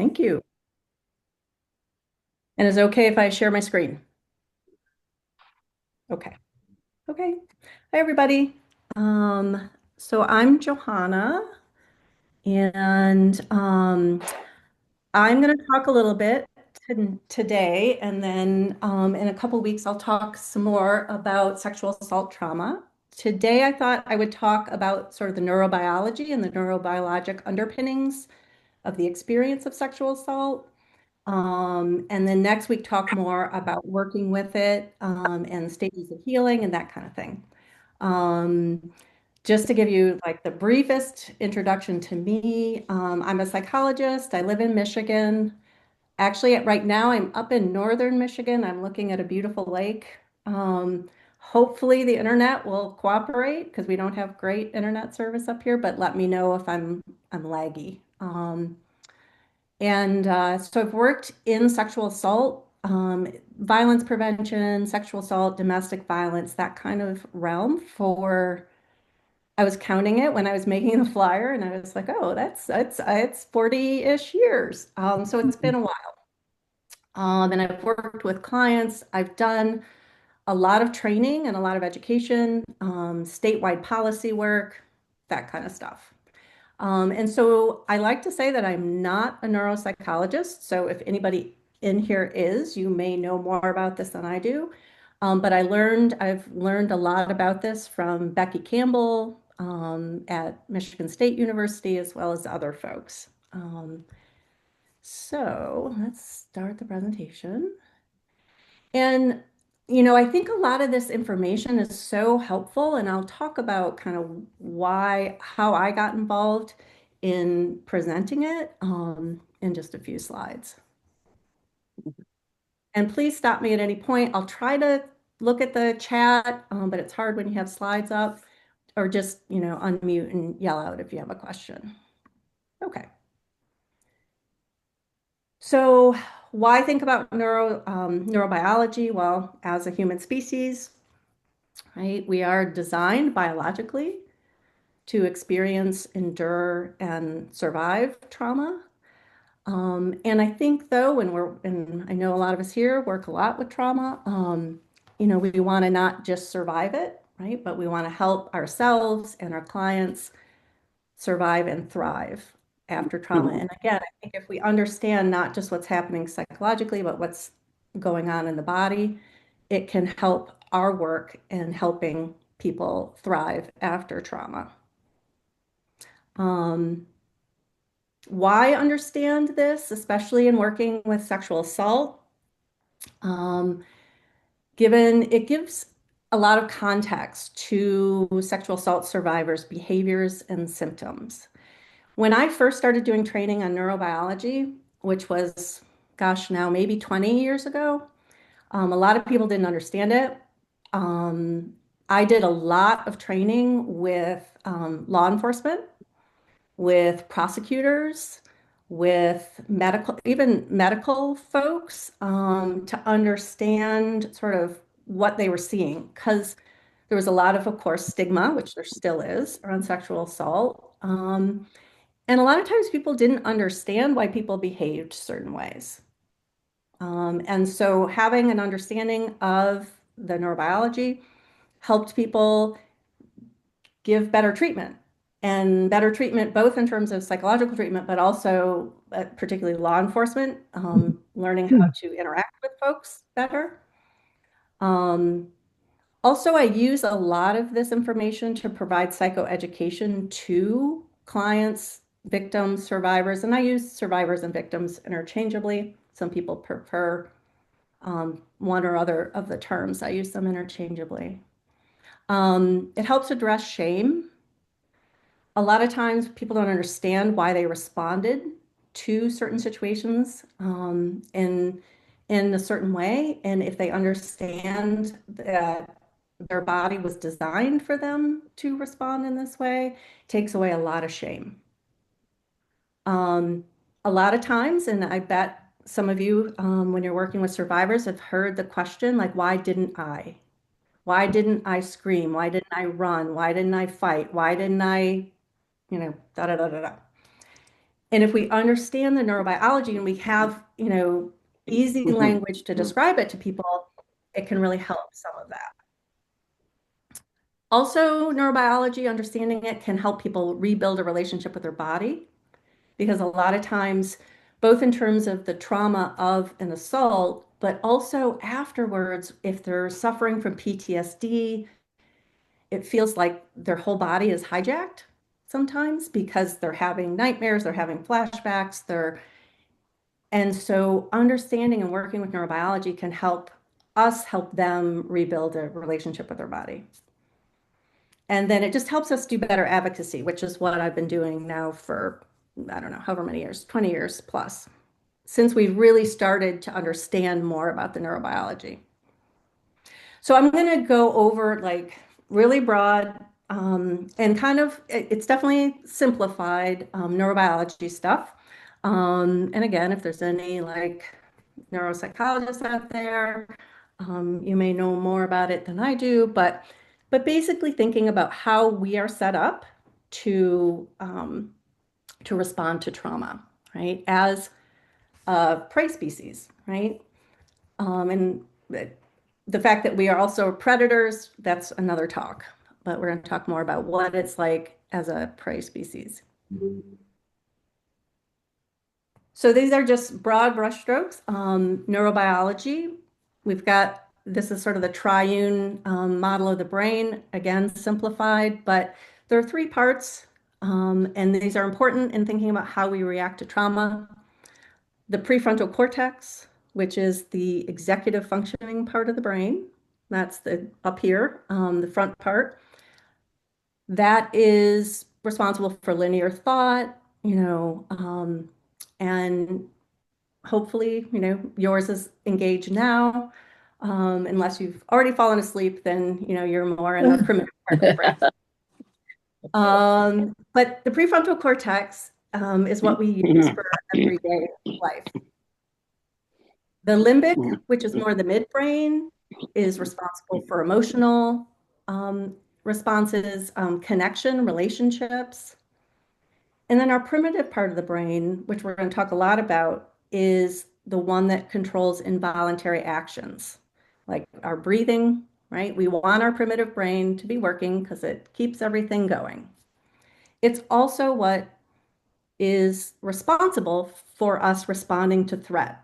Thank you. And is it okay if I share my screen? Okay. Okay. Hi, everybody. So I'm Johanna, and I'm going to talk a little bit today, and then in a couple weeks, I'll talk some more about sexual assault trauma. Today, I thought I would talk about sort of the neurobiology and the neurobiologic underpinnings of the experience of sexual assault. And then next week, talk more about working with it and stages of healing and that kind of thing. Um, just to give you like the briefest introduction to me, I'm a psychologist. I live in Michigan. Actually, right now, I'm up in northern Michigan. I'm looking at a beautiful lake. Hopefully, the internet will cooperate because we don't have great internet service up here, but let me know if I'm laggy. So I've worked in sexual assault, violence prevention, sexual assault, domestic violence, that kind of realm for, I was counting it when I was making the flyer and I was like, oh, that's it's 40-ish years. So it's been a while. And I've worked with clients. I've done a lot of training and a lot of education, statewide policy work, that kind of stuff. And so I like to say that I'm not a neuropsychologist. So if anybody in here is, you may know more about this than I do. But I've learned a lot about this from Becky Campbell at Michigan State University, as well as other folks. So let's start the presentation. And, I think a lot of this information is so helpful, and I'll talk about kind of how I got involved in presenting it in just a few slides. And please stop me at any point. I'll try to look at the chat, but it's hard when you have slides up, or just, unmute and yell out if you have a question. Okay. So why think about neurobiology? Well, as a human species, right? We are designed biologically to experience, endure, and survive trauma. And I think though, and I know a lot of us here work a lot with trauma, we want to not just survive it, right? But we want to help ourselves and our clients survive and thrive after trauma. And again, I think if we understand not just what's happening psychologically, but what's going on in the body, it can help our work in helping people thrive after trauma. Um, why understand this, especially in working with sexual assault? Um, Given it gives a lot of context to sexual assault survivors' behaviors and symptoms. When I first started doing training on neurobiology, which was, gosh, now maybe 20 years ago, a lot of people didn't understand it. Um, I did a lot of training with law enforcement, with prosecutors, with even medical folks, to understand sort of what they were seeing. Because there was a lot of course, stigma, which there still is, around sexual assault. And a lot of times people didn't understand why people behaved certain ways. And so having an understanding of the neurobiology helped people give better treatment, and better treatment, both in terms of psychological treatment, but also particularly law enforcement, learning how to interact with folks better. Um, Also, I use a lot of this information to provide psychoeducation to clients, victims, survivors, and I use survivors and victims interchangeably. Some people prefer one or other of the terms. I use them interchangeably. It helps address shame. A lot of times people don't understand why they responded to certain situations in a certain way. And if they understand that their body was designed for them to respond in this way, it takes away a lot of shame. Um, a lot of times, and I bet some of you, when you're working with survivors, have heard the question like, why didn't I? Why didn't I scream? Why didn't I run? Why didn't I fight? Why didn't I, da da da da da. And if we understand the neurobiology and we have, easy language to describe it to people, it can really help some of that. Also, neurobiology, understanding it can help people rebuild a relationship with their body because a lot of times, both in terms of the trauma of an assault, but also afterwards, if they're suffering from PTSD, it feels like their whole body is hijacked sometimes because they're having nightmares, they're having flashbacks, and so understanding and working with neurobiology can help us help them rebuild a relationship with their body. And then it just helps us do better advocacy, which is what I've been doing now for, I don't know, however many years, 20 years plus, since we really started to understand more about the neurobiology. So I'm going to go over like really broad and kind of, it's definitely simplified neurobiology stuff. And again, if there's any like neuropsychologists out there, you may know more about it than I do, but basically thinking about how we are set up to respond to trauma, right? As a prey species, right? And the fact that we are also predators, that's another talk, but we're going to talk more about what it's like as a prey species. So these are just broad brushstrokes. Neurobiology, we've got, this is sort of the triune model of the brain, again, simplified, but there are three parts, and these are important in thinking about how we react to trauma. The prefrontal cortex, which is the executive functioning part of the brain, that's the up here, the front part. That is responsible for linear thought, and hopefully, yours is engaged now. Unless you've already fallen asleep, then, you're more in the primitive part of the brain. But the prefrontal cortex is what we use for everyday life. The limbic, which is more the midbrain, is responsible for emotional responses, connection, relationships. And then our primitive part of the brain, which we're going to talk a lot about, is the one that controls involuntary actions, like our breathing, right? We want our primitive brain to be working because it keeps everything going. It's also what is responsible for us responding to threat.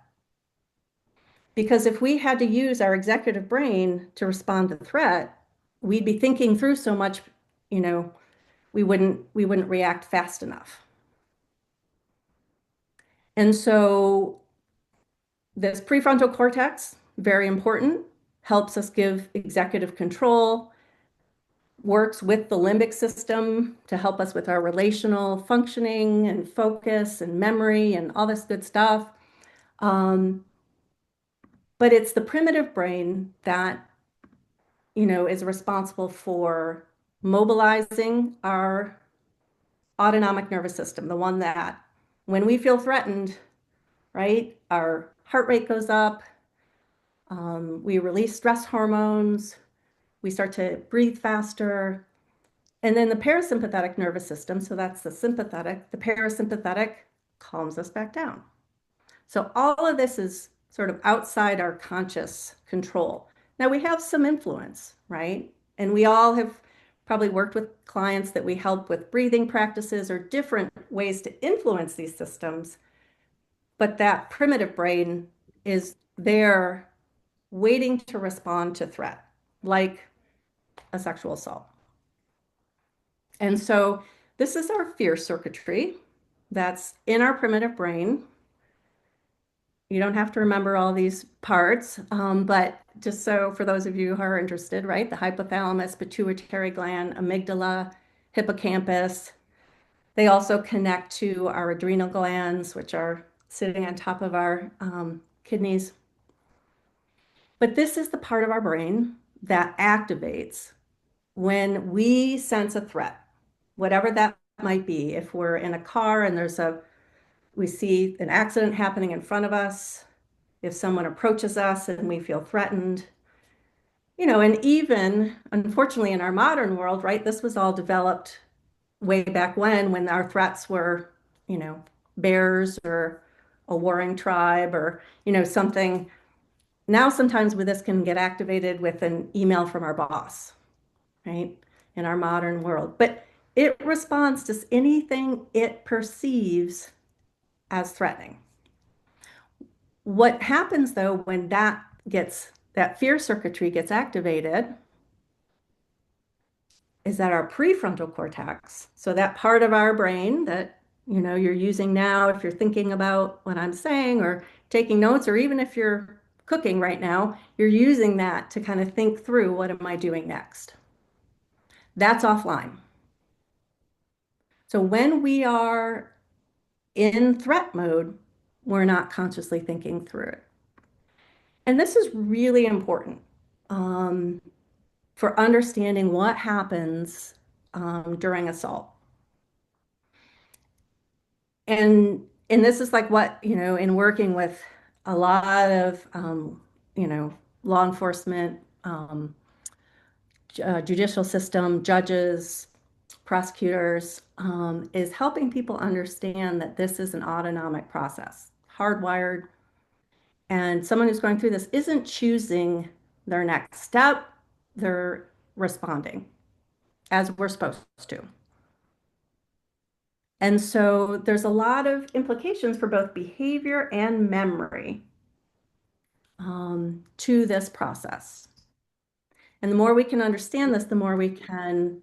Because if we had to use our executive brain to respond to threat, we'd be thinking through so much, we wouldn't react fast enough. And so this prefrontal cortex, very important, helps us give executive control, works with the limbic system to help us with our relational functioning and focus and memory and all this good stuff. But it's the primitive brain that, is responsible for mobilizing our autonomic nervous system, the one that when we feel threatened, right, our heart rate goes up, we release stress hormones, we start to breathe faster. And then the parasympathetic nervous system, so that's the sympathetic, the parasympathetic calms us back down. So all of this is sort of outside our conscious control. Now we have some influence, right? And we all have probably worked with clients that we help with breathing practices or different ways to influence these systems. But that primitive brain is there waiting to respond to threat, like a sexual assault. And so this is our fear circuitry that's in our primitive brain. You don't have to remember all these parts, but just so for those of you who are interested, right? The hypothalamus, pituitary gland, amygdala, hippocampus. They also connect to our adrenal glands, which are sitting on top of our kidneys. But this is the part of our brain that activates when we sense a threat, whatever that might be. If we're in a car and we see an accident happening in front of us, if someone approaches us and we feel threatened, and even unfortunately in our modern world, right, this was all developed way back when our threats were, bears or a warring tribe or, something. Now, sometimes with this can get activated with an email from our boss, right? In our modern world. But it responds to anything it perceives as threatening. What happens though when that fear circuitry gets activated is that our prefrontal cortex, so that part of our brain that you're using now if you're thinking about what I'm saying or taking notes, or even if you're cooking right now, you're using that to kind of think through what am I doing next. That's offline. So when we are in threat mode, we're not consciously thinking through it. And this is really important um, for understanding what happens during assault. And this is like what, in working with a lot of, law enforcement, judicial system, judges, prosecutors, is helping people understand that this is an autonomic process, hardwired. And someone who's going through this isn't choosing their next step, they're responding as we're supposed to. And so there's a lot of implications for both behavior and memory to this process. And the more we can understand this, the more we can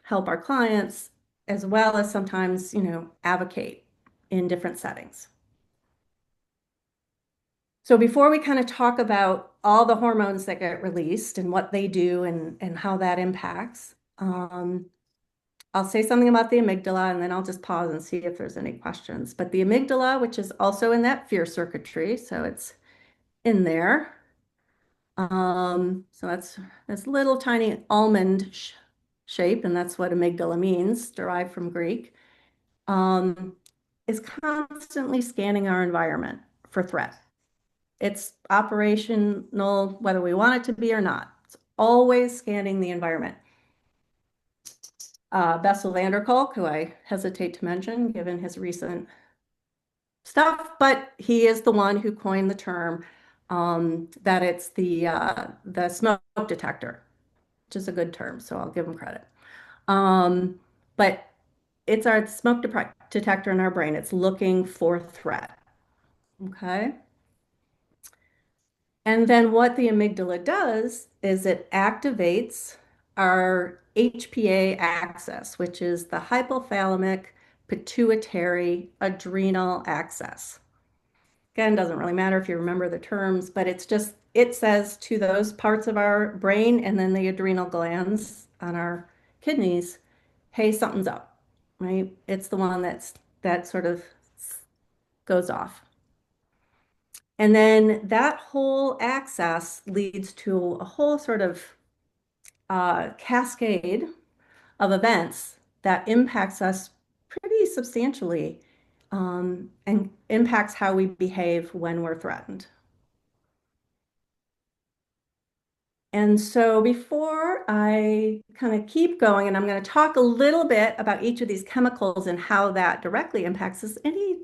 help our clients, as well as sometimes, advocate in different settings. So before we kind of talk about all the hormones that get released and what they do and how that impacts, I'll say something about the amygdala and then I'll just pause and see if there's any questions. But the amygdala, which is also in that fear circuitry, so it's in there. So that's this little tiny almond shape, and that's what amygdala means, derived from Greek, is constantly scanning our environment for threat. It's operational, whether we want it to be or not. It's always scanning the environment. Bessel van der Kolk, who I hesitate to mention given his recent stuff, but he is the one who coined the term that it's the smoke detector, which is a good term, so I'll give him credit. But it's our smoke detector in our brain. It's looking for threat. Okay. And then what the amygdala does is it activates our HPA axis, which is the hypothalamic pituitary adrenal axis. Again, doesn't really matter if you remember the terms, but it says to those parts of our brain and then the adrenal glands on our kidneys, hey, something's up, right? It's the one that sort of goes off. And then that whole axis leads to a whole sort of cascade of events that impacts us pretty substantially and impacts how we behave when we're threatened. And so before I kind of keep going, and I'm going to talk a little bit about each of these chemicals and how that directly impacts us, any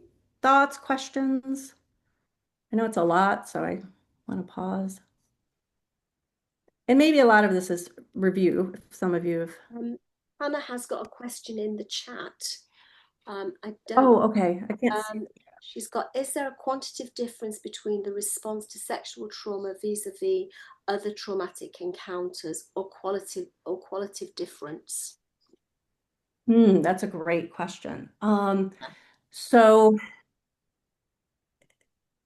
thoughts, questions? I know it's a lot, so I want to pause. And maybe a lot of this is review, if some of you have. Hannah has got a question in the chat. Okay. I can't see. She's got, is there a quantitative difference between the response to sexual trauma vis-a-vis other traumatic encounters, or qualitative difference? That's a great question. So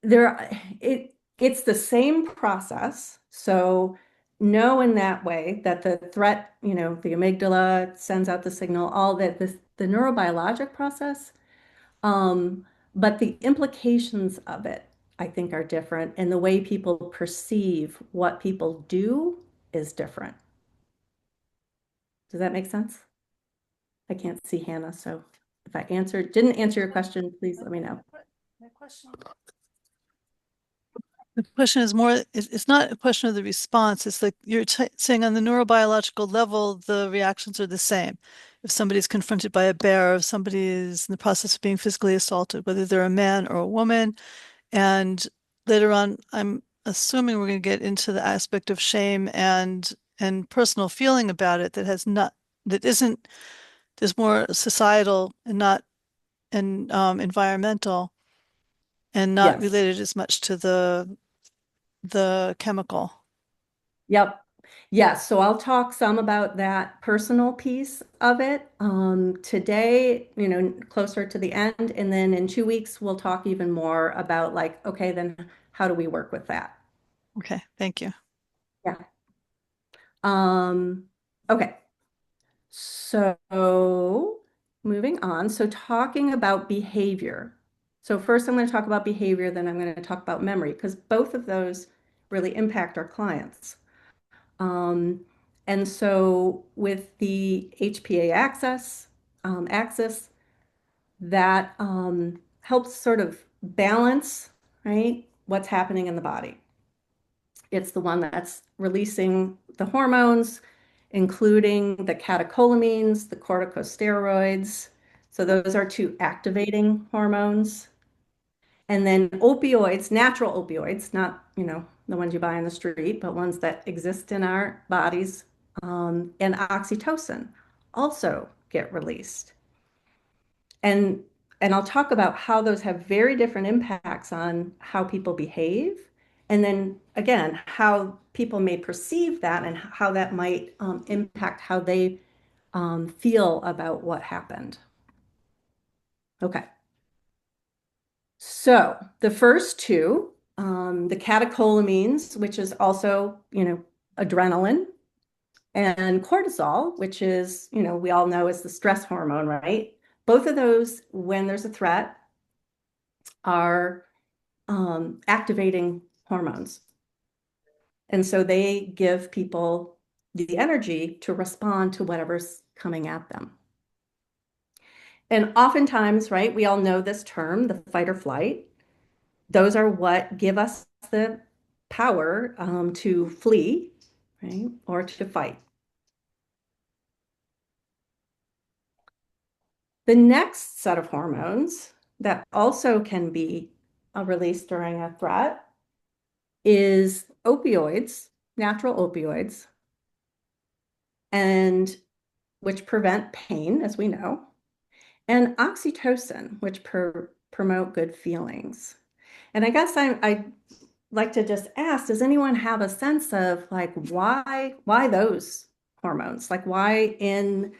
it's the same process. So know in that way that the threat, the amygdala sends out the signal, all that the neurobiologic process, but the implications of it, I think, are different, and the way people perceive what people do is different. Does that make sense? I can't see Hannah, so if I didn't answer your question, please let me know. The question is more, it's not a question of the response. It's like you're saying on the neurobiological level, the reactions are the same. if somebody's confronted by a bear, if somebody is in the process of being physically assaulted, whether they're a man or a woman. And later on, I'm assuming we're going to get into the aspect of shame and personal feeling about it that has not that isn't there's more societal and not and environmental and not Yes. related as much to the chemical. Yep. Yes. So I'll talk some about that personal piece of it today, closer to the end. And then in 2 weeks, we'll talk even more about like, okay, then how do we work with that? Okay, thank you. Yeah. Okay. So moving on. So talking about behavior. So first I'm going to talk about behavior, then I'm going to talk about memory because both of those really impact our clients. Um, and so with the HPA axis, that helps sort of balance, right, what's happening in the body. It's the one that's releasing the hormones, including the catecholamines, the corticosteroids. So those are two activating hormones. And then opioids, natural opioids, not, the ones you buy on the street, but ones that exist in our bodies, and oxytocin also get released. And and I'll talk about how those have very different impacts on how people behave. And then again, how people may perceive that and how that might impact how they feel about what happened. Okay. So the first two, the catecholamines, which is also, adrenaline, and cortisol, which is, we all know is the stress hormone, right? Both of those, when there's a threat, are activating hormones. And so they give people the energy to respond to whatever's coming at them. And oftentimes, right, we all know this term, the fight or flight. Those are what give us the power to flee, right, or to fight. The next set of hormones that also can be released during a threat is opioids, natural opioids, and which prevent pain, as we know, and oxytocin, which promote good feelings. And I guess I'd like to just ask, does anyone have a sense of like why those hormones? Like why in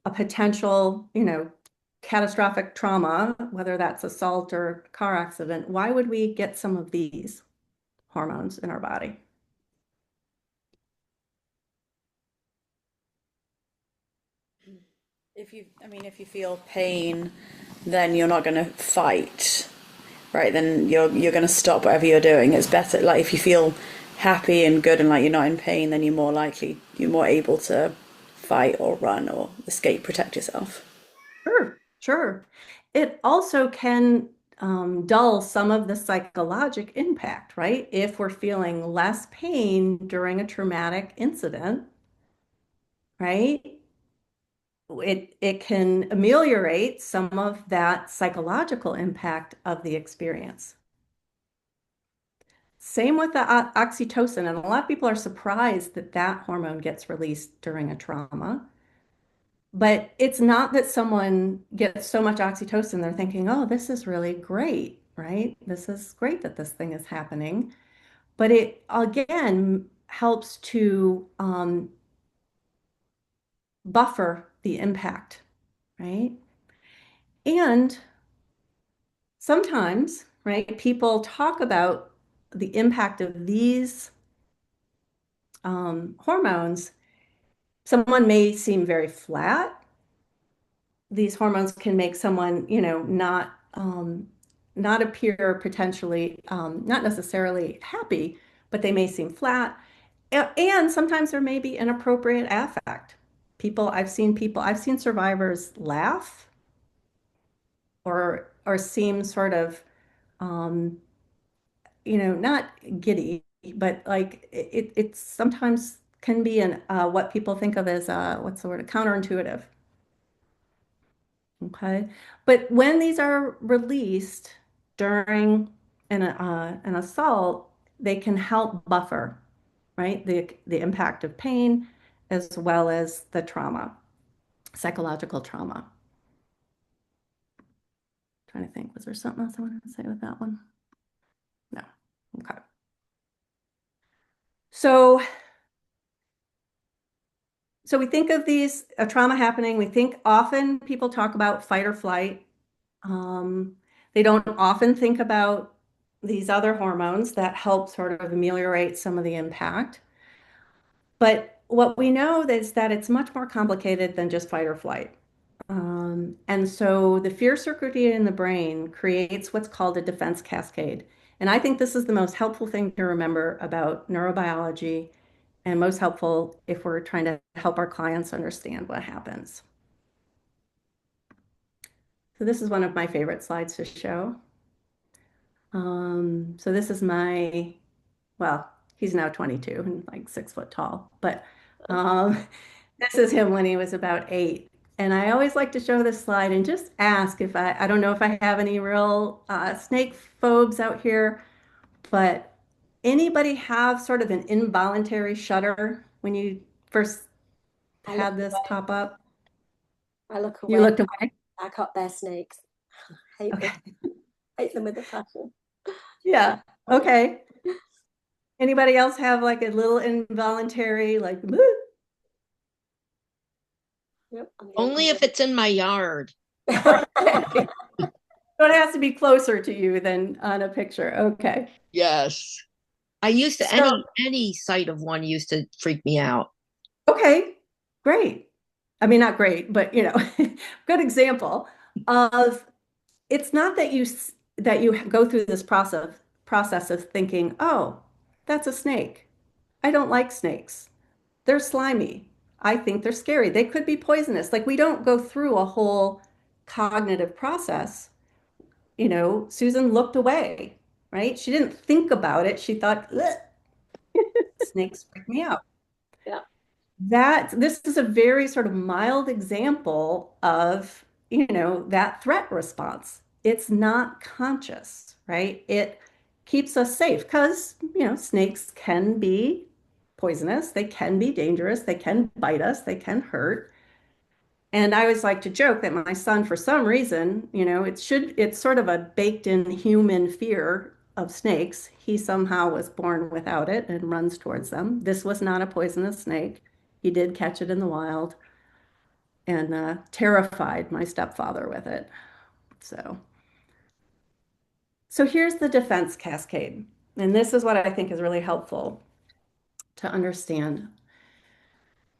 a potential, catastrophic trauma, whether that's assault or car accident, why would we get some of these hormones in our body? If you feel pain, then you're not going to fight, right? Then you're going to stop whatever you're doing. It's better, like if you feel happy and good and like you're not in pain, then you're more able to fight or run or escape, protect yourself. Sure, sure. It also can dull some of the psychologic impact, right? If we're feeling less pain during a traumatic incident, right? It can ameliorate some of that psychological impact of the experience. Same with the oxytocin, and a lot of people are surprised that that hormone gets released during a trauma. But it's not that someone gets so much oxytocin, they're thinking, oh, this is really great, right? This is great that this thing is happening. But it again helps to buffer the impact, right? And sometimes, right, people talk about the impact of these hormones. Someone may seem very flat. These hormones can make someone, not appear potentially not necessarily happy, but they may seem flat. And sometimes there may be inappropriate affect. I've seen survivors laugh or seem sort of um, not giddy, but like it sometimes can be an what people think of as what's the word, counterintuitive. Okay. But when these are released during an assault, they can help buffer, right? The impact of pain as well as the trauma, psychological trauma. Trying to think, was there something else I wanted to say with that one? No. Okay. So we think of these, a trauma happening, we think often people talk about fight or flight. They don't often think about these other hormones that help sort of ameliorate some of the impact. But what we know is that it's much more complicated than just fight or flight. And so the fear circuitry in the brain creates what's called a defense cascade. And I think this is the most helpful thing to remember about neurobiology and most helpful if we're trying to help our clients understand what happens. So this is one of my favorite slides to show. So this is my, well, he's now 22 and like 6 foot tall, but this is him when he was about 8. And I always like to show this slide and just ask if I don't know if I have any real snake phobes out here, but anybody have sort of an involuntary shudder when you first had this pop up? I look You away. looked away? I can't bear snakes. Hate Okay. them. Hate them with a passion. Yeah. Okay. Anybody else have like a little involuntary, like, "Woo"? Yep, Only if it's in my yard. Okay. So it has to be closer to you than on a picture. Okay. Yes. I used to So, any sight of one used to freak me out. okay, great. I mean, not great, but good example of it's not that you go through this process of thinking, oh, that's a snake. I don't like snakes. They're slimy. I think they're scary. They could be poisonous. Like we don't go through a whole cognitive process. Susan looked away, right? She didn't think about it. She thought, "Ugh, snakes freak me out." Yeah. This is a very sort of mild example of, that threat response. It's not conscious, right? It keeps us safe because, snakes can be poisonous, they can be dangerous, they can bite us, they can hurt. And I always like to joke that my son, for some reason, it's sort of a baked in human fear of snakes. He somehow was born without it and runs towards them. This was not a poisonous snake. He did catch it in the wild and terrified my stepfather with it. So here's the defense cascade. And this is what I think is really helpful to understand.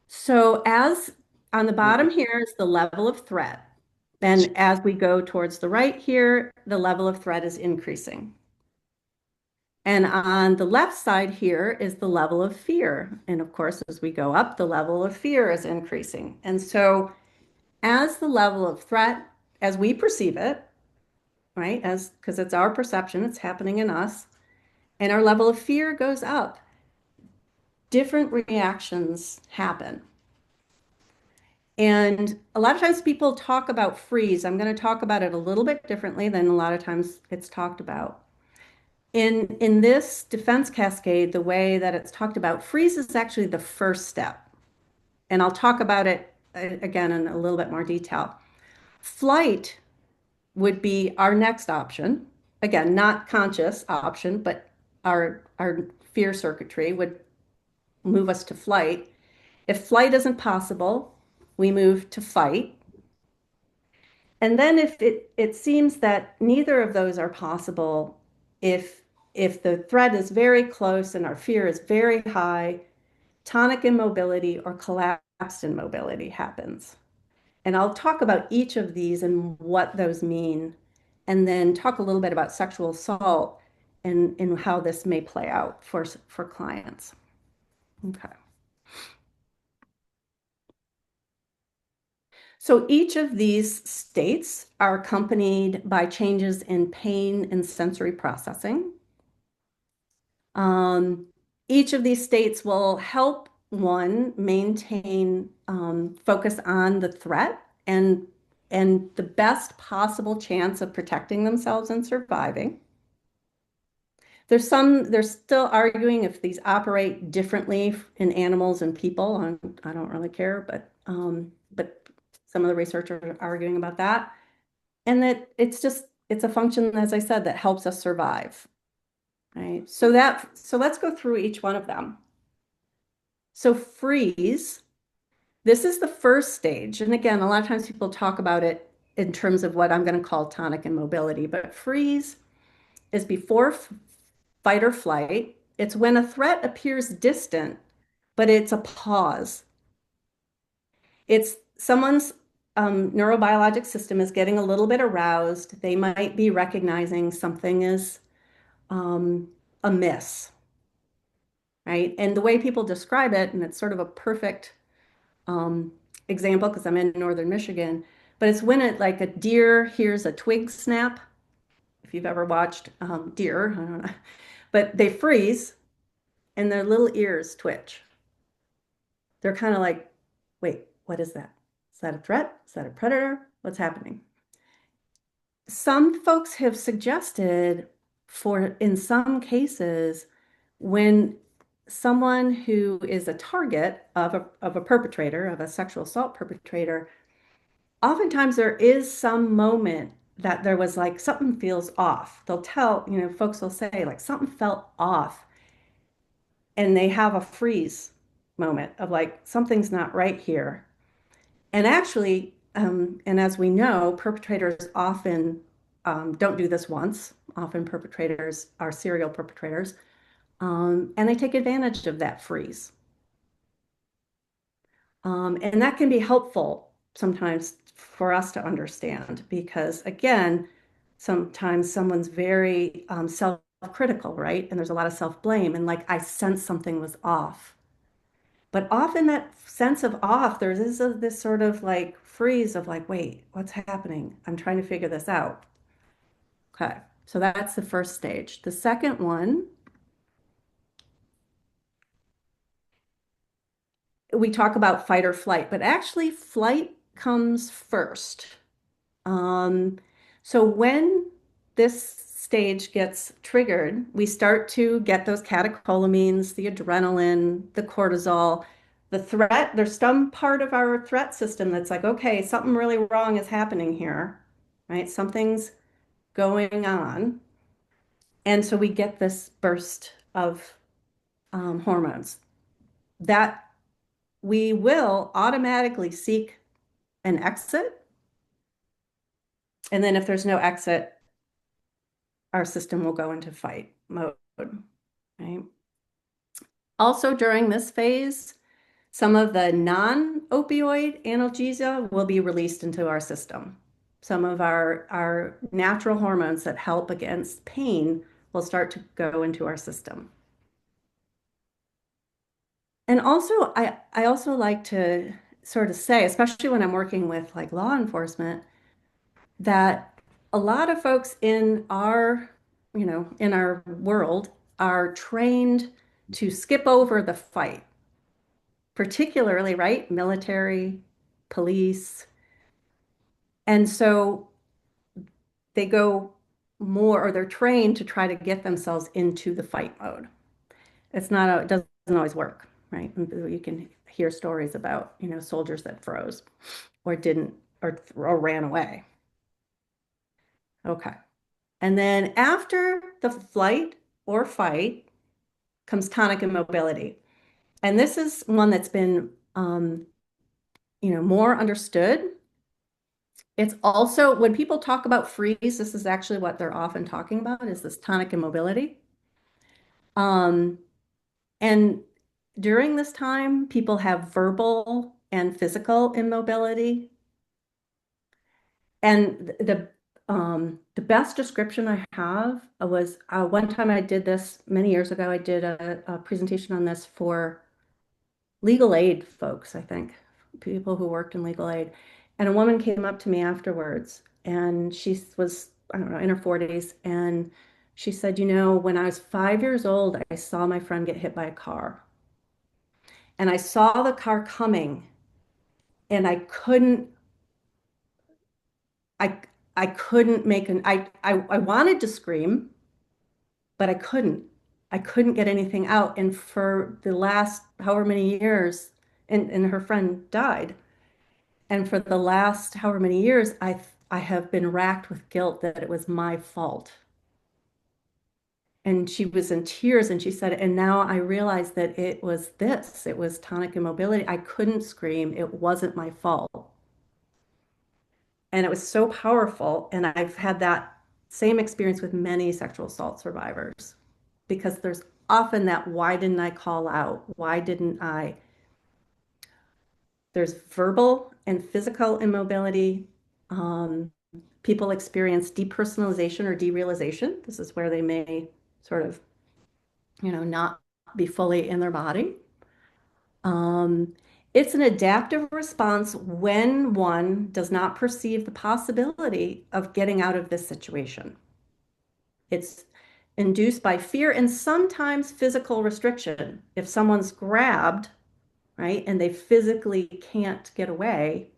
So as on the bottom here is the level of threat. And as we go towards the right here, the level of threat is increasing. And on the left side here is the level of fear. And of course, as we go up, the level of fear is increasing. And so as the level of threat, as we perceive it, right, because it's our perception, it's happening in us, and our level of fear goes up, different reactions happen. And a lot of times people talk about freeze. I'm going to talk about it a little bit differently than a lot of times it's talked about. In this defense cascade, the way that it's talked about, freeze is actually the first step. And I'll talk about it again in a little bit more detail. Flight would be our next option. Again, not conscious option, but our fear circuitry would move us to flight. If flight isn't possible, we move to fight. And then if it seems that neither of those are possible, if the threat is very close and our fear is very high, tonic immobility or collapsed immobility happens. And I'll talk about each of these and what those mean, and then talk a little bit about sexual assault and how this may play out for clients. Okay. So each of these states are accompanied by changes in pain and sensory processing. Each of these states will help one maintain focus on the threat and and the best possible chance of protecting themselves and surviving. They're still arguing if these operate differently in animals and people. I don't really care, but some of the researchers are arguing about that. And that it's a function, as I said, that helps us survive. Right. So let's go through each one of them. So freeze, this is the first stage. And again, a lot of times people talk about it in terms of what I'm going to call tonic immobility, but freeze is before fight or flight. It's when a threat appears distant, but it's a pause. It's someone's neurobiologic system is getting a little bit aroused. They might be recognizing something is amiss, right? And the way people describe it, and it's sort of a perfect example because I'm in northern Michigan, but it's when it like a deer hears a twig snap. If you've ever watched deer, I don't know, but they freeze and their little ears twitch. They're kind of like, wait, what is that? Is that a threat? Is that a predator? What's happening? Some folks have suggested for, in some cases, when someone who is a target of a perpetrator, of a sexual assault perpetrator, oftentimes there is some moment that there was like something feels off. They'll tell, folks will say like something felt off, and they have a freeze moment of like something's not right here. And actually, and as we know, perpetrators often don't do this once. Often perpetrators are serial perpetrators, and they take advantage of that freeze. And that can be helpful sometimes for us to understand because, again, sometimes someone's very self-critical, right? And there's a lot of self-blame, and like I sense something was off. But often that sense of off, there's this sort of like freeze of like, wait, what's happening? I'm trying to figure this out. Okay, so that's the first stage. The second one, we talk about fight or flight, but actually flight comes first. Um, so when this stage gets triggered, we start to get those catecholamines, the adrenaline, the cortisol, the threat. There's some part of our threat system that's like, okay, something really wrong is happening here, right? Something's going on. And so we get this burst of hormones that we will automatically seek an exit. And then if there's no exit, our system will go into fight mode, right? Also during this phase, some of the non-opioid analgesia will be released into our system. Some of our natural hormones that help against pain will start to go into our system. And also, I also like to sort of say, especially when I'm working with like law enforcement, that a lot of folks in our, in our world are trained to skip over the fight, particularly, right? Military, police. And so they go more, or they're trained to try to get themselves into the fight mode. It doesn't always work, right? You can hear stories about, soldiers that froze or didn't, or ran away. Okay. And then after the flight or fight comes tonic immobility. And this is one that's been, more understood. It's also, when people talk about freeze, this is actually what they're often talking about is this tonic immobility. And during this time, people have verbal and physical immobility. And the best description I have was one time I did this many years ago. I did a presentation on this for legal aid folks, I think, people who worked in legal aid. And a woman came up to me afterwards, and she was, I don't know, in her 40s. And she said, when I was 5 years old, I saw my friend get hit by a car. And I saw the car coming, and I couldn't I I couldn't make I wanted to scream, but I couldn't. I couldn't get anything out. And for the last however many years, and her friend died. And for the last however many years, I have been racked with guilt that it was my fault. And she was in tears and she said, and now I realize that it was this, it was tonic immobility. I couldn't scream. It wasn't my fault. And it was so powerful. And I've had that same experience with many sexual assault survivors because there's often that, why didn't I call out? Why didn't I? There's verbal and physical immobility. Um, People experience depersonalization or derealization. This is where they may sort of, not be fully in their body. Um, it's an adaptive response when one does not perceive the possibility of getting out of this situation. It's induced by fear and sometimes physical restriction. If someone's grabbed, right, and they physically can't get away,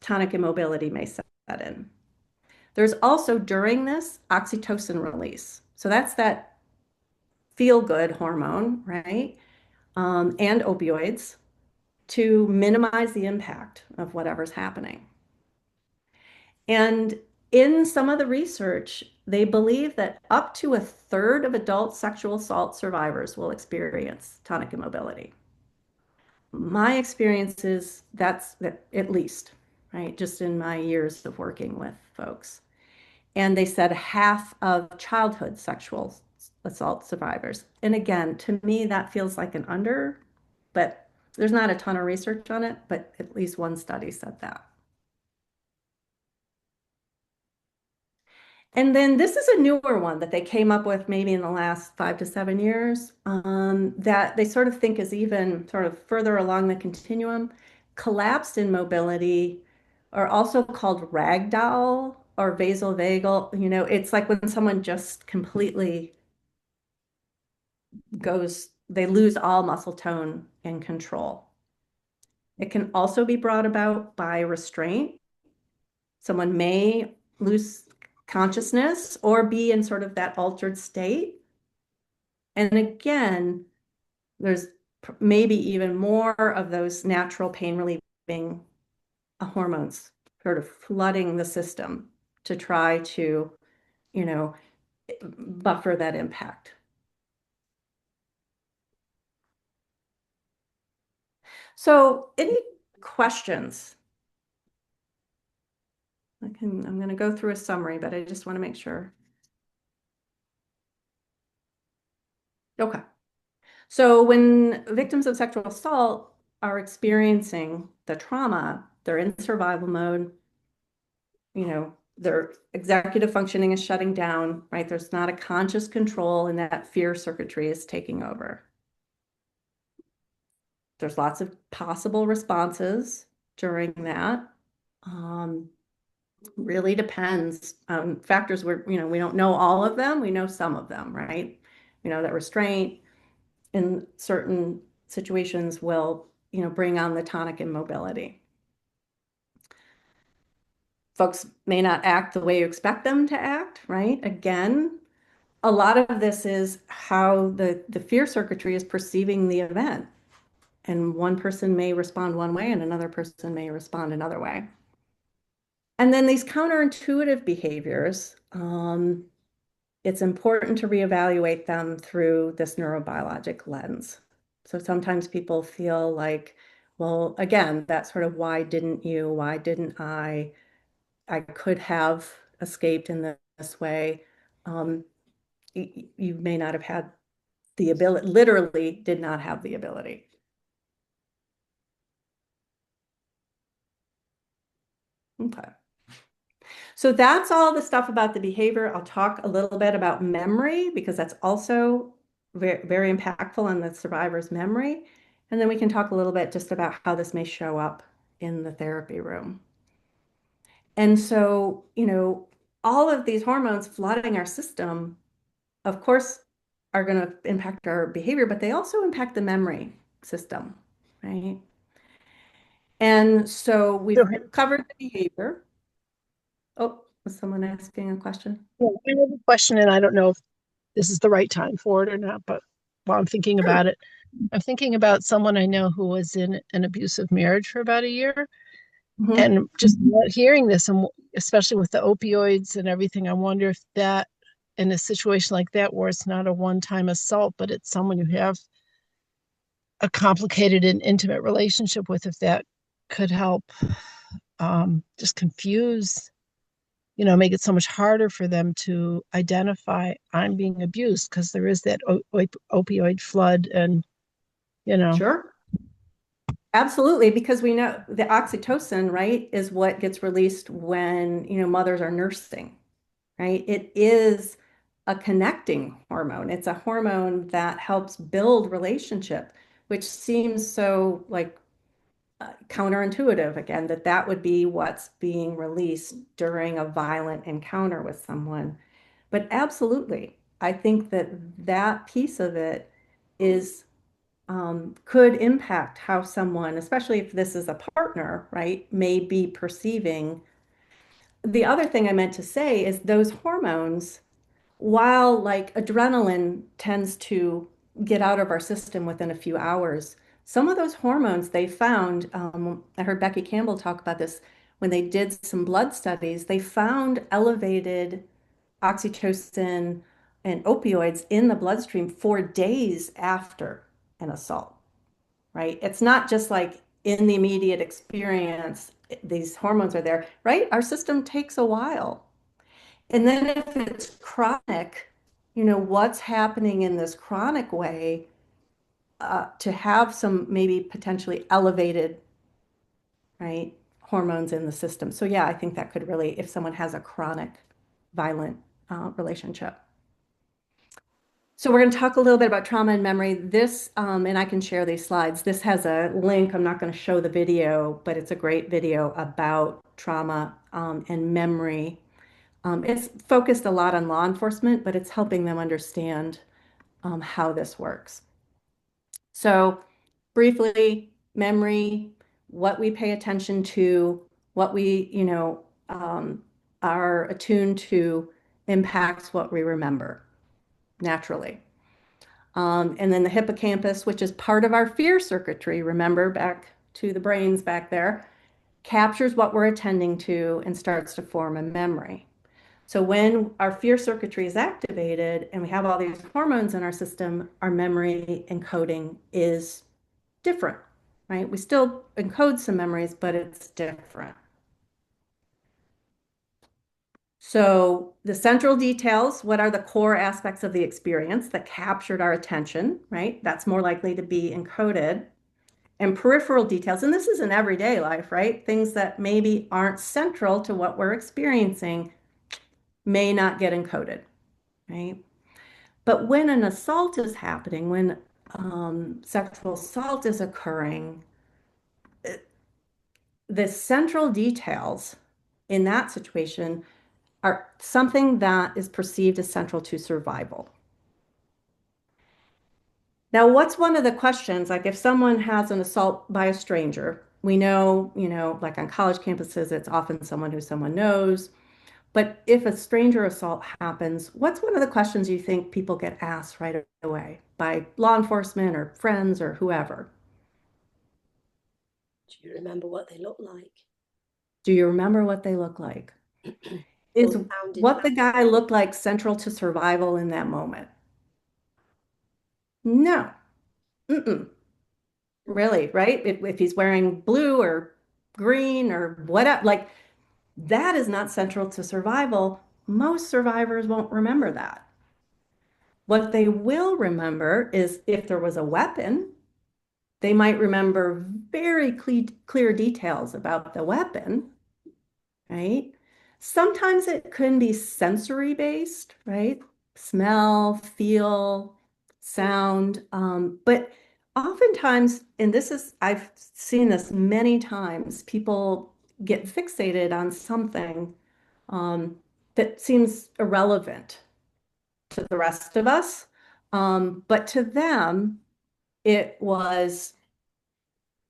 tonic immobility may set in. There's also during this oxytocin release. So that's that feel good hormone, right? And opioids to minimize the impact of whatever's happening. And in some of the research, they believe that up to a third of adult sexual assault survivors will experience tonic immobility. My experience is that's at least, right? Just in my years of working with folks. And they said half of childhood sexual assault survivors. And again, to me, that feels like an under, but there's not a ton of research on it, but at least one study said that. And then this is a newer one that they came up with maybe in the last 5 to 7 years, that they sort of think is even sort of further along the continuum. Collapsed in mobility are also called ragdoll or vasovagal. It's like when someone just completely they lose all muscle tone and control. It can also be brought about by restraint. Someone may lose consciousness or be in sort of that altered state. And again, there's maybe even more of those natural pain relieving hormones sort of flooding the system to try to, buffer that impact. So any questions? I'm going to go through a summary, but I just want to make sure. Okay. So when victims of sexual assault are experiencing the trauma, they're in survival mode, their executive functioning is shutting down, right? There's not a conscious control and that fear circuitry is taking over. There's lots of possible responses during that. Really depends on factors where, we don't know all of them. We know some of them, right? We know that restraint in certain situations will, bring on the tonic immobility. Folks may not act the way you expect them to act, right? Again, a lot of this is how the fear circuitry is perceiving the event. And one person may respond one way and another person may respond another way. And then these counterintuitive behaviors, it's important to reevaluate them through this neurobiologic lens. So sometimes people feel like, well, again, that sort of why didn't you? Why didn't I? I could have escaped in this way. You may not have had the ability, literally did not have the ability. Okay. So that's all the stuff about the behavior. I'll talk a little bit about memory because that's also very, very impactful on the survivor's memory. And then we can talk a little bit just about how this may show up in the therapy room. And so, all of these hormones flooding our system, of course, are going to impact our behavior, but they also impact the memory system, right? And so we've covered the behavior. Oh, was someone asking a question? Yeah, I have a question, and I don't know if this is the right time for it or not, but while I'm thinking Sure. about it, I'm thinking about someone I know who was in an abusive marriage for about a year. Mhm. And just hearing this, and especially with the opioids and everything, I wonder if that, in a situation like that, where it's not a one-time assault, but it's someone you have a complicated and intimate relationship with, if that could help just confuse, make it so much harder for them to identify I'm being abused, because there is that opioid flood, and you know. Sure. Absolutely, because we know the oxytocin, right, is what gets released when, mothers are nursing, right? It is a connecting hormone. It's a hormone that helps build relationship, which seems so like counterintuitive again, that would be what's being released during a violent encounter with someone. But absolutely, I think that piece of it is could impact how someone, especially if this is a partner, right, may be perceiving. The other thing I meant to say is those hormones, while like adrenaline tends to get out of our system within a few hours, some of those hormones they found, I heard Becky Campbell talk about this when they did some blood studies, they found elevated oxytocin and opioids in the bloodstream for days after an assault, right? It's not just like in the immediate experience, these hormones are there, right? Our system takes a while. And then if it's chronic, what's happening in this chronic way to have some maybe potentially elevated, right, hormones in the system. So yeah, I think that could really, if someone has a chronic violent relationship. So we're going to talk a little bit about trauma and memory. This, and I can share these slides. This has a link. I'm not going to show the video, but it's a great video about trauma and memory. It's focused a lot on law enforcement, but it's helping them understand how this works. So briefly, memory, what we pay attention to, what we, are attuned to impacts what we remember naturally. And then the hippocampus, which is part of our fear circuitry, remember back to the brains back there, captures what we're attending to and starts to form a memory. So when our fear circuitry is activated and we have all these hormones in our system, our memory encoding is different, right? We still encode some memories, but it's different. So the central details, what are the core aspects of the experience that captured our attention, right? That's more likely to be encoded. And peripheral details, and this is in everyday life, right? Things that maybe aren't central to what we're experiencing may not get encoded, right? But when an assault is happening, when sexual assault is occurring, the central details in that situation are something that is perceived as central to survival. Now, what's one of the questions? Like if someone has an assault by a stranger, we know, like on college campuses, it's often someone who someone knows. But if a stranger assault happens, what's one of the questions you think people get asked right away by law enforcement or friends or whoever? Do you remember what they look like? Do you remember what they look like? Or Is sounded what the like? guy looked like central to survival in that moment? No. Mm-mm. Really, right? If he's wearing blue or green or whatever, like that is not central to survival. Most survivors won't remember that. What they will remember is if there was a weapon, they might remember very clear details about the weapon, right? Sometimes it can be sensory based, right? Smell, feel, sound. But oftentimes, and I've seen this many times, people get fixated on something um, that seems irrelevant to the rest of us. But to them, it was,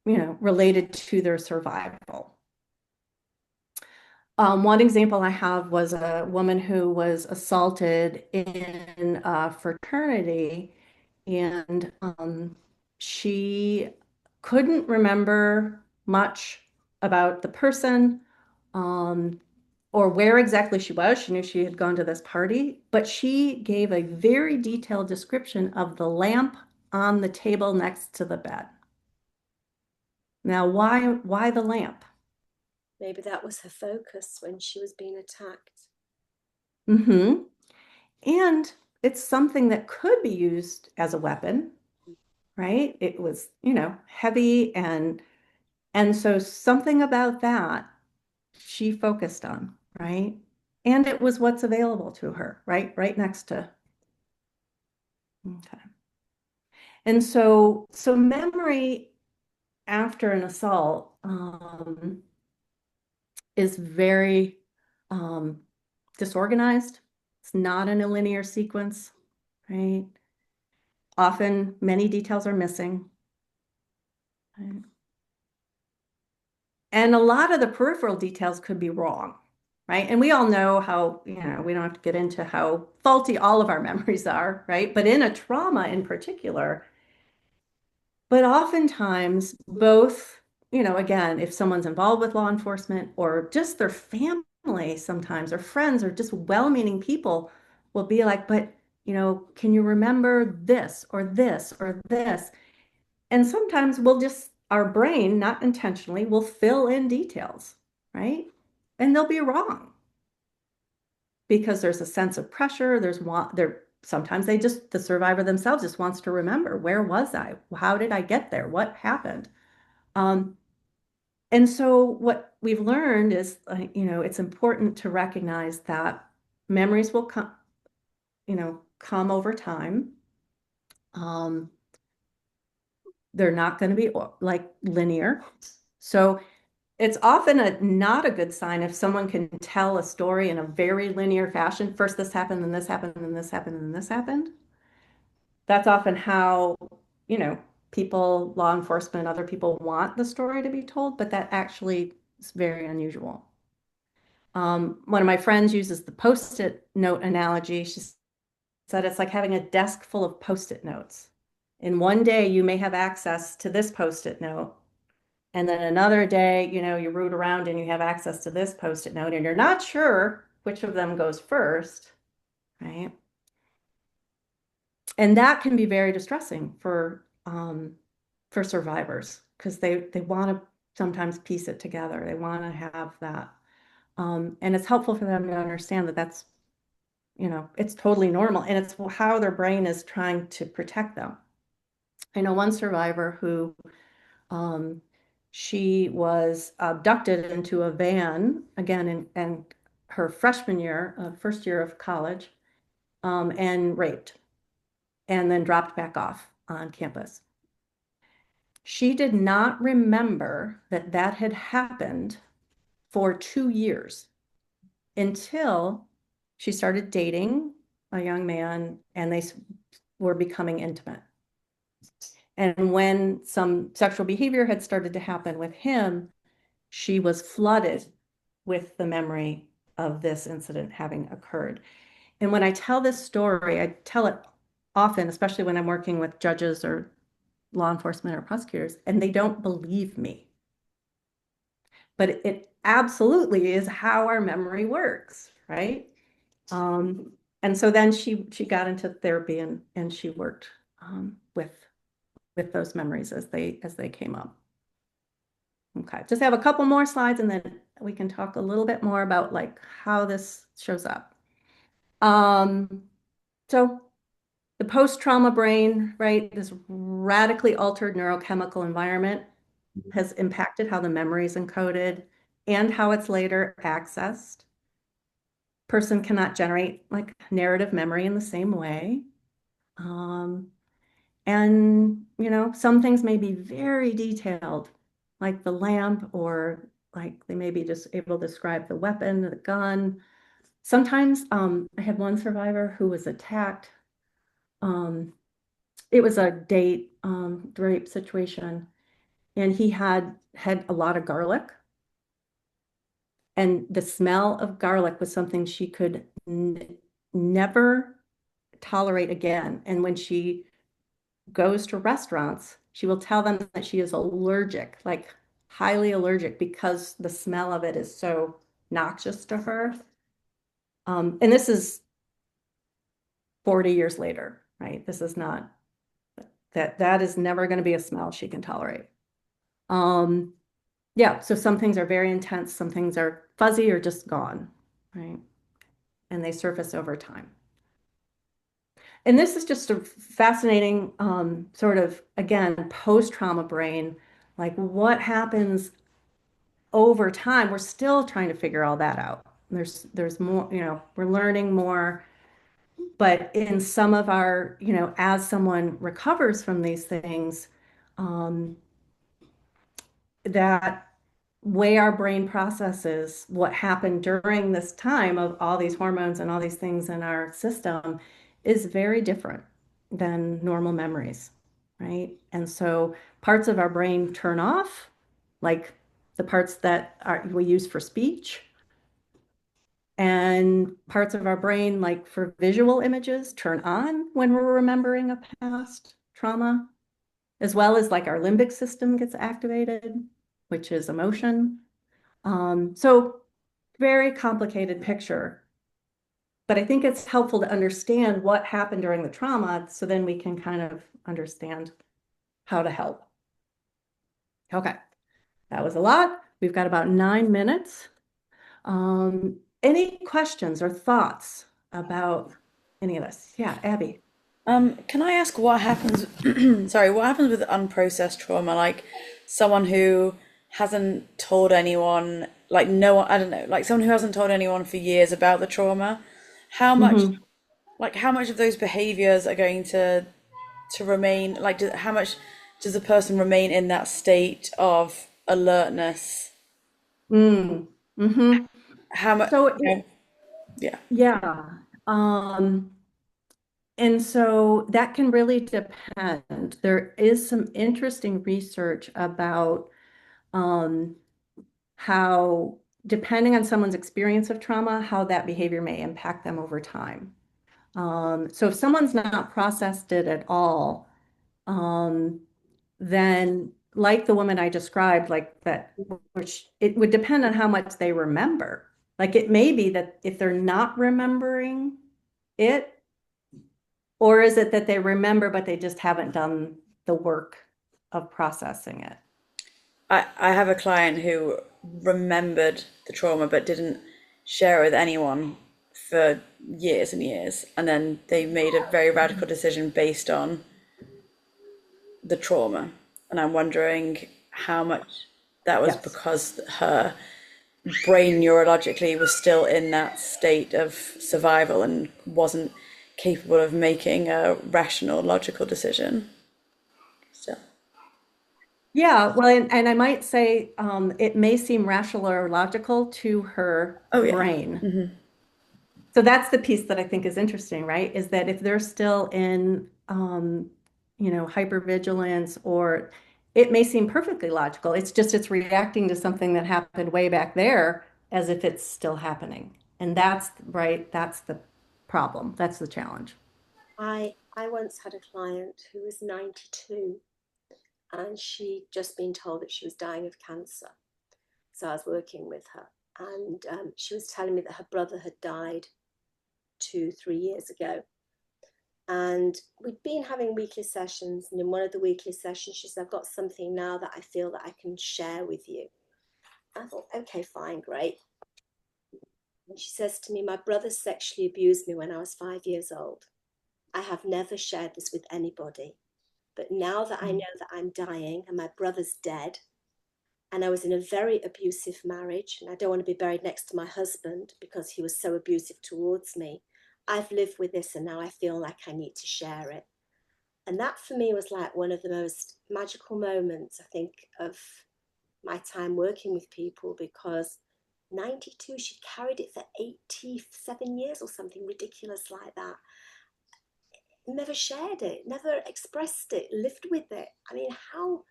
related to their survival. One example I have was a woman who was assaulted in a fraternity, and she couldn't remember much about the person, um, or where exactly she was. She knew she had gone to this party, but she gave a very detailed description of the lamp on the table next to the bed. Now, why the lamp? Maybe that was her focus when she was being attacked. Mm-hmm. And it's something that could be used as a weapon, right? It was, heavy, and so something about that she focused on, right? And it was what's available to her, right? Right next to. Okay. And so memory after an assault is very um, disorganized. It's not in a linear sequence, right? Often many details are missing. Right? And a lot of the peripheral details could be wrong, right? And we all know how, we don't have to get into how faulty all of our memories are, right? But in a trauma in particular, but oftentimes both, again, if someone's involved with law enforcement or just their family sometimes or friends or just well-meaning people will be like, but, can you remember this or this or this? And sometimes our brain, not intentionally, will fill in details, right? And they'll be wrong because there's a sense of pressure. Sometimes the survivor themselves just wants to remember, where was I? How did I get there? What happened? Um, and so what we've learned is, it's important to recognize that memories will come over time. They're not going to be like linear. So it's often not a good sign if someone can tell a story in a very linear fashion. First this happened, then this happened, and then this happened, and then this happened. That's often how, people, law enforcement, other people want the story to be told, but that actually is very unusual. One of my friends uses the Post-it note analogy. She said it's like having a desk full of Post-it notes. In one day, you may have access to this Post-it note. And then another day, you root around and you have access to this Post-it note and you're not sure which of them goes first, right? And that can be very distressing for survivors because they want to sometimes piece it together. They want to have that. And it's helpful for them to understand that that's, it's totally normal and it's how their brain is trying to protect them. I know one survivor who she was abducted into a van again in her freshman year, first year of college, and raped, and then dropped back off on campus. She did not remember that that had happened for 2 years until she started dating a young man and they were becoming intimate. And when some sexual behavior had started to happen with him, she was flooded with the memory of this incident having occurred. And when I tell this story, I tell it often, especially when I'm working with judges or law enforcement or prosecutors, and they don't believe me. But it absolutely is how our memory works, right? And so then she got into therapy and she worked with those memories as they came up. Okay, just have a couple more slides and then we can talk a little bit more about like how this shows up. So the post-trauma brain, right, this radically altered neurochemical environment has impacted how the memory is encoded and how it's later accessed. Person cannot generate like narrative memory in the same way. And, some things may be very detailed, like the lamp, or like they may be just able to describe the weapon, the gun. Sometimes I had one survivor who was attacked. It was a date rape situation, and he had a lot of garlic. And the smell of garlic was something she could never tolerate again. And when she goes to restaurants, she will tell them that she is allergic, like highly allergic, because the smell of it is so noxious to her. And this is 40 years later, right? This is not that is never going to be a smell she can tolerate. Yeah, so some things are very intense, some things are fuzzy or just gone, right? And they surface over time. And this is just a fascinating sort of, again, post-trauma brain, like what happens over time. We're still trying to figure all that out. There's more, we're learning more, but in some of our, as someone recovers from these things, um, that way our brain processes what happened during this time of all these hormones and all these things in our system is very different than normal memories, right? And so parts of our brain turn off, like the parts that we use for speech, and parts of our brain, like for visual images, turn on when we're remembering a past trauma, as well as like our limbic system gets activated, which is emotion. So very complicated picture, but I think it's helpful to understand what happened during the trauma so then we can kind of understand how to help. Okay, that was a lot. We've got about 9 minutes. Any questions or thoughts about any of this? Yeah, Abby. Can I ask what happens, sorry, what happens with unprocessed trauma? Like someone who hasn't told anyone, like no one, I don't know, like someone who hasn't told anyone for years about the trauma. How much, Mhm. like how much of those behaviors are going to remain, like how much does a person remain in that state of alertness? Mm. Mhm. How much, So yeah. yeah. And so that can really depend. There is some interesting research about um, how, depending on someone's experience of trauma, how that behavior may impact them over time. So if someone's not processed it at all, um, then like the woman I described, like that, which it would depend on how much they remember. Like it may be that if they're not remembering it, or is it that they remember, but they just haven't done the work of processing it? I have a client who remembered the trauma but didn't share it with anyone for years and years, and then they made a very radical decision based on the trauma. And I'm wondering how much that was Yes. because her brain neurologically was still in that state of survival and wasn't capable of making a rational, logical decision. So, Yeah, well, and I might say it may seem rational or logical to her oh yeah. brain. So that's the piece that I think is interesting, right? Is that if they're still in, hypervigilance, or it may seem perfectly logical. It's just it's reacting to something that happened way back there as if it's still happening. And that's right, that's the problem. That's the challenge. I once had a client who was 92 and she'd just been told that she was dying of cancer. So I was working with her, and she was telling me that her brother had died 2, 3 years ago. And we'd been having weekly sessions, and in one of the weekly sessions, she said, I've got something now that I feel that I can share with you. I thought, okay, fine, great. And she says to me, my brother sexually abused me when I was 5 years old. I have never shared this with anybody. But now that I know that I'm dying and my brother's dead, and I was in a very abusive marriage, and I don't want to be buried next to my husband because he was so abusive towards me, I've lived with this and now I feel like I need to share it. And that for me was like one of the most magical moments, I think, of my time working with people, because 92, she carried it for 87 years or something ridiculous like that. Never shared it, never expressed it, lived with it. I mean, how?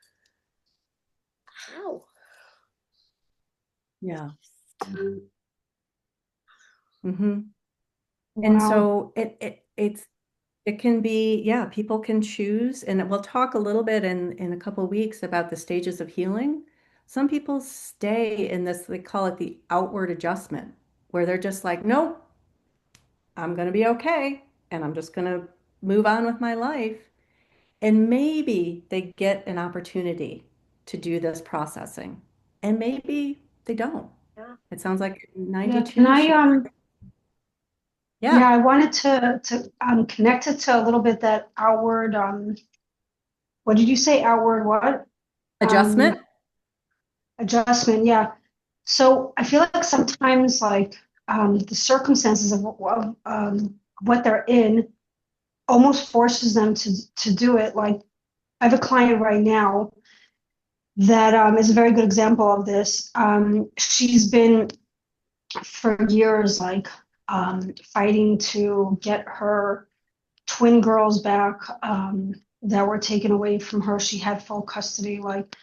Yeah. Mm-hmm. And Wow. so it can be, yeah, people can choose, and we'll talk a little bit in a couple of weeks about the stages of healing. Some people stay in this, they call it the outward adjustment, where they're just like, nope, I'm going to be okay, and I'm just going to move on with my life. And maybe they get an opportunity to do this processing, and maybe they don't. Yeah. It sounds like Yeah, can 92, I she, yeah, yeah, I wanted to connect it to a little bit that outward what did you say? Outward what? adjustment. Adjustment, yeah. So I feel like sometimes like the circumstances of what they're in almost forces them to do it. Like I have a client right now that is a very good example of this. She's been for years like fighting to get her twin girls back that were taken away from her. She had full custody like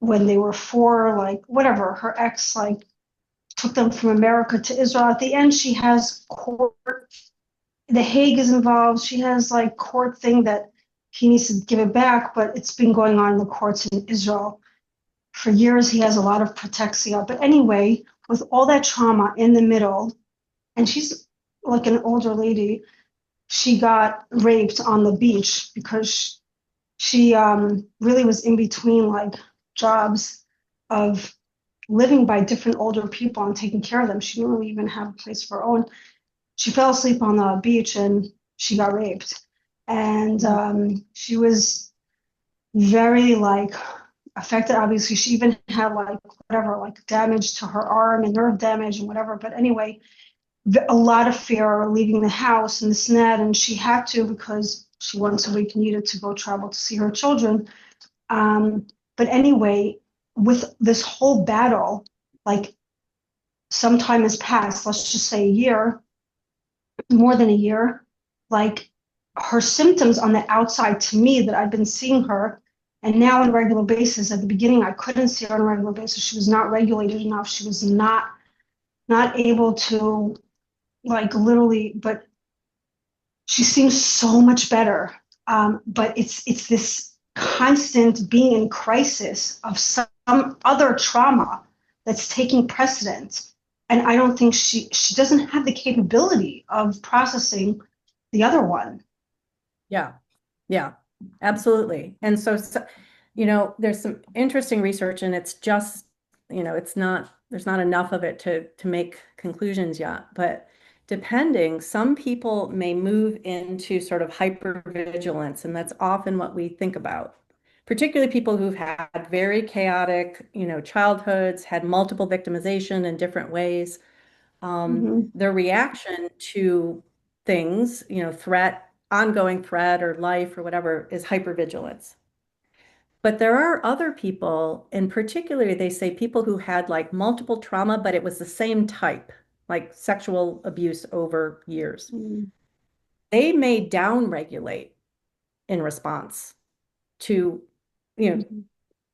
when they were 4, like whatever. Her ex like took them from America to Israel. At the end, she has court. The Hague is involved. She has like court thing that he needs to give it back, but it's been going on in the courts in Israel for years. He has a lot of protexia. But anyway, with all that trauma in the middle, and she's like an older lady, she got raped on the beach because she really was in between like jobs of living by different older people and taking care of them. She didn't really even have a place of her own. She fell asleep on the beach and she got raped. And she was very like affected. Obviously, she even had like whatever, like damage to her arm and nerve damage and whatever. But anyway, a lot of fear leaving the house and this and that. And she had to because she once a week needed to go travel to see her children. But anyway, with this whole battle, like some time has passed, let's just say a year, more than a year, like her symptoms on the outside to me that I've been seeing her, and now on a regular basis. At the beginning, I couldn't see her on a regular basis. She was not regulated enough. She was not able to like literally, but she seems so much better. But it's this constant being in crisis of some other trauma that's taking precedence. And I don't think she doesn't have the capability of processing the other one. Yeah, yeah, absolutely. And so, there's some interesting research, and it's just, it's not, there's not enough of it to make conclusions yet. But depending, some people may move into sort of hypervigilance, and that's often what we think about. Particularly people who've had very chaotic, childhoods, had multiple victimization in different ways. Mhm. Their reaction to things, ongoing threat or life or whatever, is hypervigilance. But there are other people, and particularly they say people who had like multiple trauma, but it was the same type, like sexual abuse over years. Mhm. They may downregulate in response to, Mhm.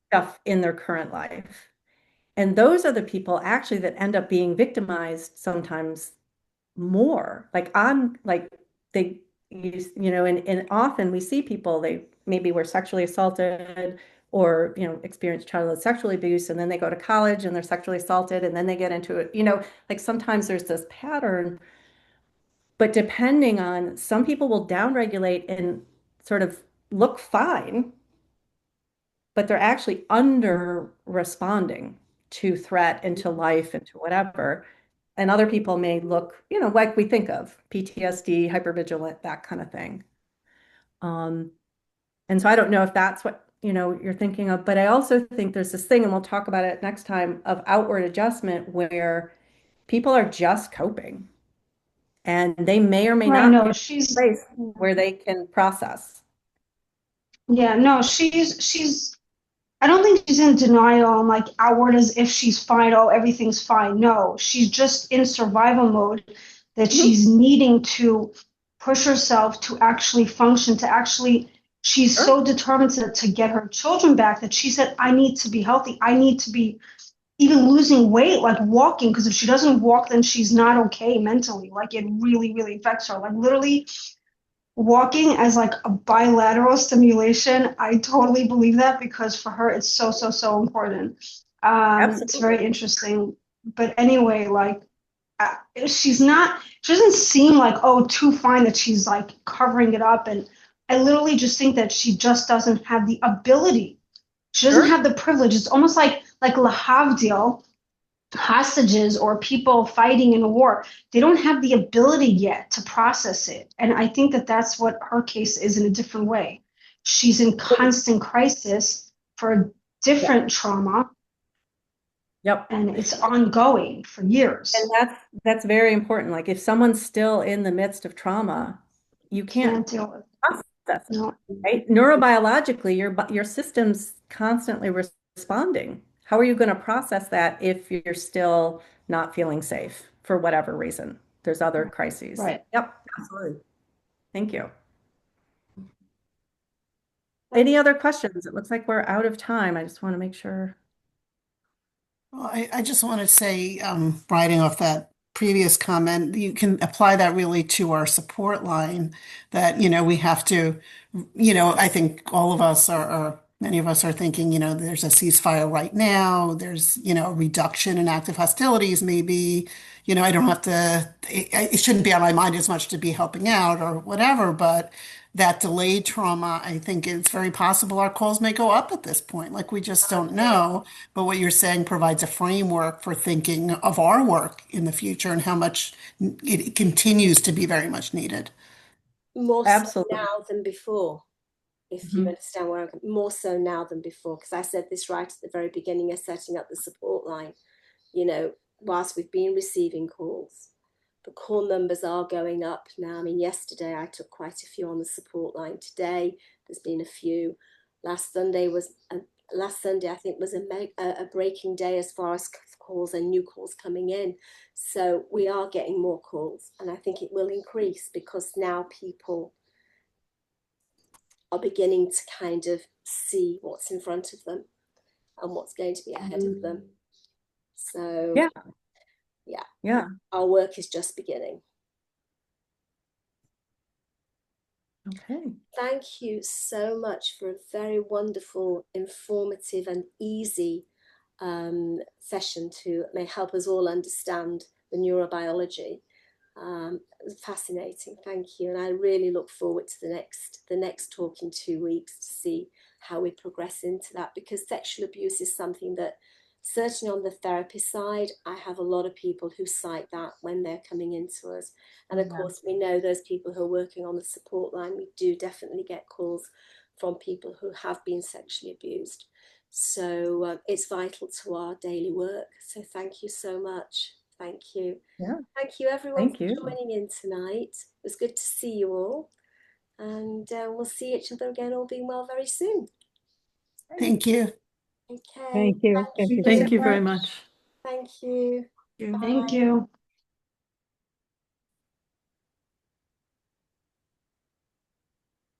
stuff in their current life. And those are the people actually that end up being victimized sometimes more like they use, and often we see people, they maybe were sexually assaulted or experience childhood sexual abuse, and then they go to college and they're sexually assaulted, and then they get into it, like sometimes there's this pattern. But depending on, some people will downregulate and sort of look fine, but they're actually under responding to threat and to life and to whatever. And other people may look, like we think of PTSD, hypervigilant, that kind of thing. Um, and so I don't know if that's what, you're thinking of, but I also think there's this thing, and we'll talk about it next time, of outward adjustment where people are just coping and they may or may Right, not no, get to a place where they can process. yeah, no, she's I don't think she's in denial and like outward as if she's fine. Oh, everything's fine. No, she's just in survival mode that Mhm. she's needing to push herself to actually function, to actually, she's Sure. so determined to get her children back that she said, I need to be healthy. I need to be even losing weight, like walking, because if she doesn't walk, then she's not okay mentally. Like it really, really affects her. Like literally walking as like a bilateral stimulation. I totally believe that because for her, it's so, so, so important. It's Absolutely. very interesting. But anyway, like she doesn't seem like, oh, too fine that she's like covering it up. And I literally just think that she just doesn't have the ability. She doesn't Sure. have the privilege. It's almost like Lahavdil, hostages or people fighting in a war. They don't have the ability yet to process it. And I think that that's what her case is in a different way. She's in constant crisis for a Yeah. different trauma, Yep. and it's ongoing for years. And that's very important. Like if someone's still in the midst of trauma, you can't Can't deal with process it. No. it, right? Neurobiologically, your system's constantly responding. How are you going to process that if you're still not feeling safe for whatever reason? There's other crises. Right. Yep, absolutely. Thank you. Any other questions? It looks like we're out of time. I just want to make sure. Well, I just want to say, writing off that previous comment, you can apply that really to our support line that, we have to, I think all of us are many of us are thinking, there's a ceasefire right now. There's, a reduction in active hostilities, maybe, I don't have to, it shouldn't be on my mind as much to be helping out or whatever, but that delayed trauma, I think it's very possible our calls may go up at this point. Like we just don't know. But what you're saying provides a framework for thinking of our work in the future and how much it continues to be very much needed. More so Absolutely. now than before, if you Mhm. understand where I'm more so now than before, because I said this right at the very beginning of setting up the support line. Whilst we've been receiving calls, the call numbers are going up now. I mean, yesterday I took quite a few on the support line. Today there's been a few. Last Sunday I think was a breaking day as far as calls and new calls coming in. So we are getting more calls, and I think it will increase because now people are beginning to kind of see what's in front of them and what's going to be ahead of them. So Yeah. yeah, Yeah. our work is just beginning. Okay. Thank you so much for a very wonderful, informative and easy session to may help us all understand the neurobiology. Fascinating, thank you. And I really look forward to the next talk in 2 weeks to see how we progress into that, because sexual abuse is something that certainly on the therapy side, I have a lot of people who cite that when they're coming into us. And of course, we know those people who are working on the support line, we do definitely get calls from people who have been sexually abused. So it's vital to our daily work. So thank you so much. Thank you. Yeah. Thank you everyone Thank for you. joining in tonight. It was good to see you all. And we'll see each other again, all being well, very soon. Thank you. Okay. Thank you. Thank you. Thank you very much. Thank you. Thank you. Thank Bye. you.